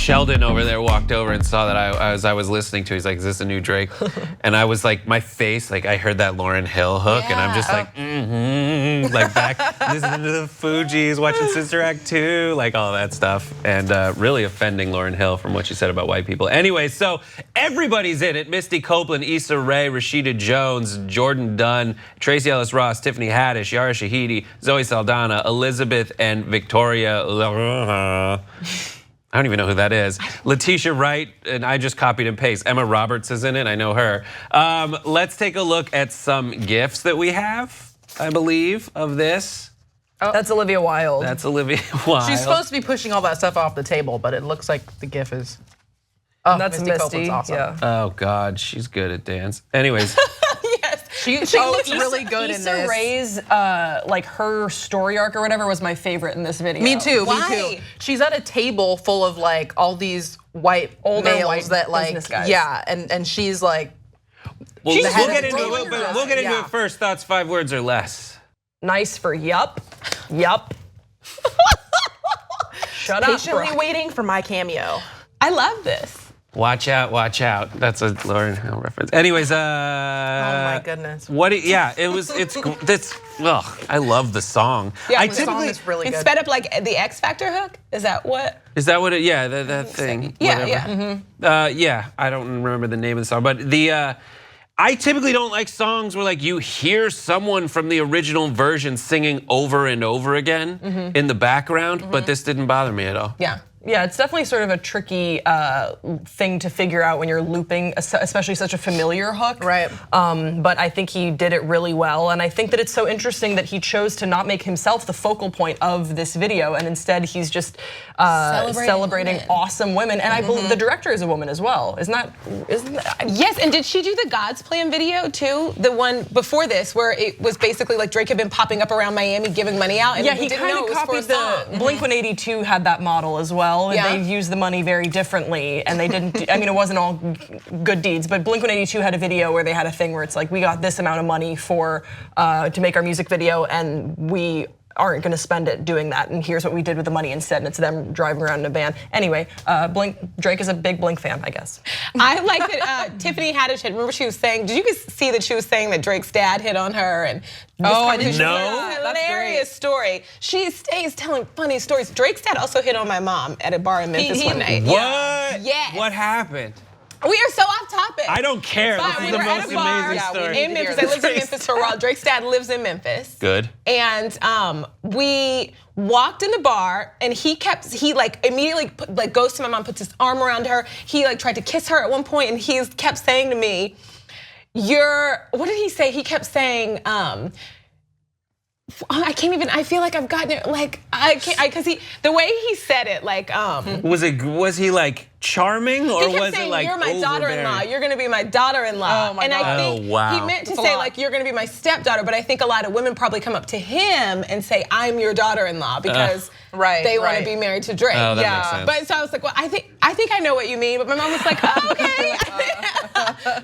Sheldon over there walked over and saw that I was listening to. He's like, "Is this a new Drake?" And I was like, my face, like I heard that Lauryn Hill hook, and I'm just like, like back listening to the Fugees, watching Sister Act 2, like all that stuff, and really offending Lauryn Hill from what she said about white people. Anyway, so everybody's in it: Misty Copeland, Issa Rae, Rashida Jones, Jordan Dunn, Tracee Ellis Ross, Tiffany Haddish, Yara Shahidi, Zoe Saldana, Elizabeth, and Victoria. I don't even know who that is. Letitia Wright, and I just copied and pasted. Emma Roberts is in it, I know her. Let's take a look at some GIFs that we have, I believe, of this. Oh. That's Olivia Wilde. That's Olivia Wilde. She's supposed to be pushing all that stuff off the table, but it looks like the GIF is. Oh, that's Misty. Awesome. Yeah. Oh God, she's good at dance. Anyways. Yes, she looks really good in this. Issa Rae's like her story arc or whatever was my favorite in this video. Me too. Why? Me too. She's at a table full of like all these older males white that like business guys. yeah, and she's like. We'll get into rolling it, but we'll get into it first. Thoughts, 5 words or less. Nice for yup. Shut up. Patiently waiting for my cameo. I love this. Watch out. That's a Lauryn Hill reference. Anyways, Oh my goodness. It's this. Ugh, I love the song. Yeah, The song is really It's good. sped up like the X Factor hook. Is that what? Is that what it? Yeah, that thing. Yeah, whatever. yeah. Yeah, I don't remember the name of the song, but I typically don't like songs where like you hear someone from the original version singing over and over again in the background, but this didn't bother me at all. Yeah, it's definitely sort of a tricky thing to figure out when you're looping, especially such a familiar hook. Right. But I think he did it really well, and I think that it's so interesting that he chose to not make himself the focal point of this video, and instead he's just celebrating women. awesome women. And I believe the director is a woman as well. Isn't that? Yes, and did she do the God's Plan video too? The one before this, where it was basically like Drake had been popping up around Miami giving money out, and Yeah, we he didn't kind know of it was for a copied the song. Blink-182 had that model as well. Yeah. They used the money very differently, and they didn't. I mean, it wasn't all good deeds, but Blink-182 had a video where they had a thing where it's like, we got this amount of money for to make our music video, and we aren't going to spend it doing that. And here's what we did with the money instead. And it's them driving around in a van. Anyway, Drake is a big Blink fan, I guess. I like that Tiffany Haddish remember she was saying, did you guys see that she was saying that Drake's dad hit on her? And I didn't know. It's a hilarious story. She stays telling funny stories. Drake's dad also hit on my mom at a bar in Memphis one night. What? Yes. What happened? We are so off topic. I don't care. Fine, This is we the were most at a bar amazing story. in Memphis. I lived in Memphis for a while. Drake's dad lives in Memphis. Good. And we walked in the bar, and he like immediately goes to my mom, puts his arm around her. He like tried to kiss her at one point, and he kept saying to me, what did he say? He kept saying, I can't even. I feel like I've gotten it. Like I can't, because the way he said it, like Was he like charming, or he kept was saying, it like "You're my daughter-in-law. overbearing? You're gonna be my daughter-in-law." Oh my and God. I think Oh, wow. he meant to That's a say lot. like, "You're gonna be my stepdaughter," but I think a lot of women probably come up to him and say, "I'm your daughter-in-law," because they want to be married to Drake. Oh, that makes sense. But so I was like, "Well, I think I know what you mean," but my mom was like, "Oh, okay."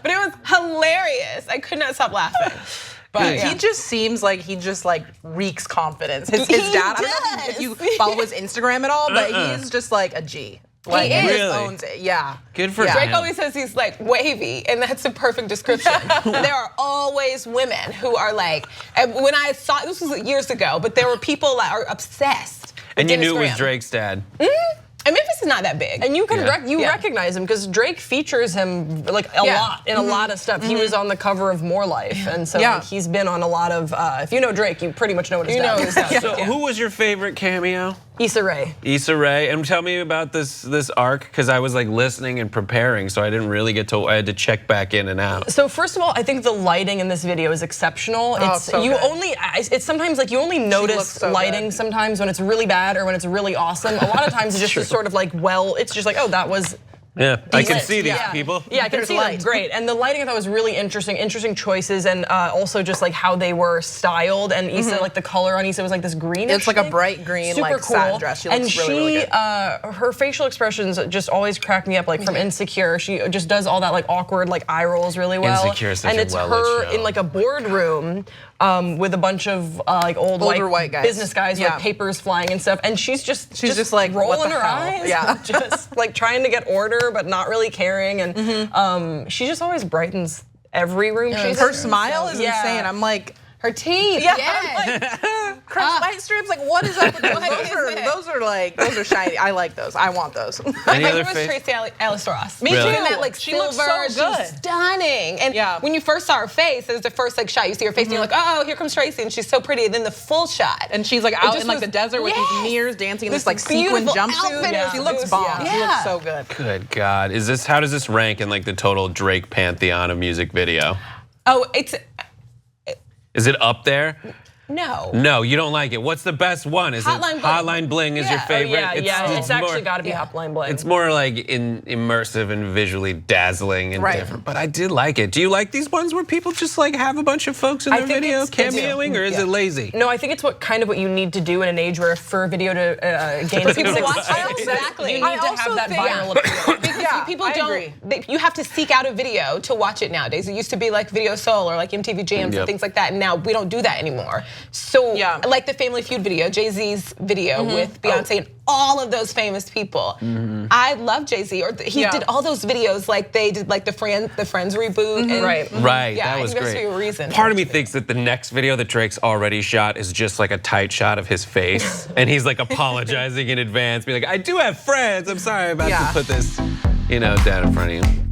But it was hilarious. I could not stop laughing. But He just seems like he just like reeks confidence. His dad, I don't know if you follow his Instagram at all, but he is just like a G. Like is. he Really? just owns it. Yeah. Good for Drake him. always says he's like wavy, and that's a perfect description. There are always women who are like, and when I saw, this was years ago, but there were people that are obsessed. And you knew it was Instagram. Drake's dad. And Memphis is not that big. And you can Yeah. recognize him because Drake features him like a lot in a lot of stuff. He was on the cover of More Life, and so like, he's been on a lot of. If you know Drake, you pretty much know what his dad is. So who was your favorite cameo? Issa Rae. Issa Rae, and tell me about this arc, because I was like listening and preparing, so I didn't really I had to check back in and out. So first of all, I think the lighting in this video is exceptional. It's so you good. only it's sometimes like you only notice so lighting good. sometimes when it's really bad or when it's really awesome. A lot of times it's just True. sort of like, well, it's just like, oh, that was. Yeah, I can lit. see these Yeah. people. Yeah, I can There's see light. them. Great. And the lighting I thought was really interesting choices, and also just like how they were styled. And Issa, like the color on Issa was like this greenish. It's like a thing. bright green, Super like cool. satin dress. She looks and really good. her facial expressions just always crack me up. Like from Insecure, she just does all that like awkward like eye rolls really well. Insecure is such and a it's well-lit her show. in like a boardroom with a bunch of like Older white guys. business guys Yeah. with papers flying and stuff, and she's just like, what rolling the her hell? eyes, Yeah. just like trying to get order but not really caring, and she just always brightens every room she's Her in. smile is Yeah. insane. I'm like, Her teeth. yeah, Yes. I'm like, crushed white strips. Like, what is up with those? Those are shiny. I like those. I want those. Any My other favorite was face? Tracy Ellis Ross. Me Really? too. In that like She silver, looks so good. she's stunning. And Yeah. when you first saw her face, it was the first like shot. You see her face, and you're like, oh, here comes Tracy, and she's so pretty. And then the full shot, And she's like out just in like was- the desert with Yes. these mirrors dancing in this This like sequin beautiful jumpsuit. outfit. Yeah. She looks was- bomb. yeah. She looks so good. Good God, how does this rank in like the total Drake pantheon of music video? oh, it's Is it up there? no. No, you don't like it. What's the best one? Is Hotline it Bling. Hotline Bling is your Yeah. Oh, favorite? Yeah, it's actually got to be yeah. Hotline Bling. It's more like immersive and visually dazzling and Right. different. But I did like it. Do you like these ones where people just like have a bunch of folks in I their think video it's cameoing, or is it lazy? No, I think it's what you need to do in an age where for a video to gain People success, watch it. Exactly. you I need to also have that think- viral appeal. Because Yeah, people I don't. agree. You have to seek out a video to watch it nowadays. It used to be like Video Soul or like MTV Jams Yep. and things like that, and now we don't do that anymore. So, Yeah. like the Family Feud video, Jay-Z's video with Beyonce and all of those famous people. I love Jay-Z. Or he Yeah. did all those videos, like they did, like the Friends reboot. And Right. Right, Yeah, that I was think there's great. a reason. Part of me thinks that the next video that Drake's already shot is just like a tight shot of his face, and he's like apologizing in advance, being like, "I do have friends. I'm sorry about Yeah. to put this, down in front of you."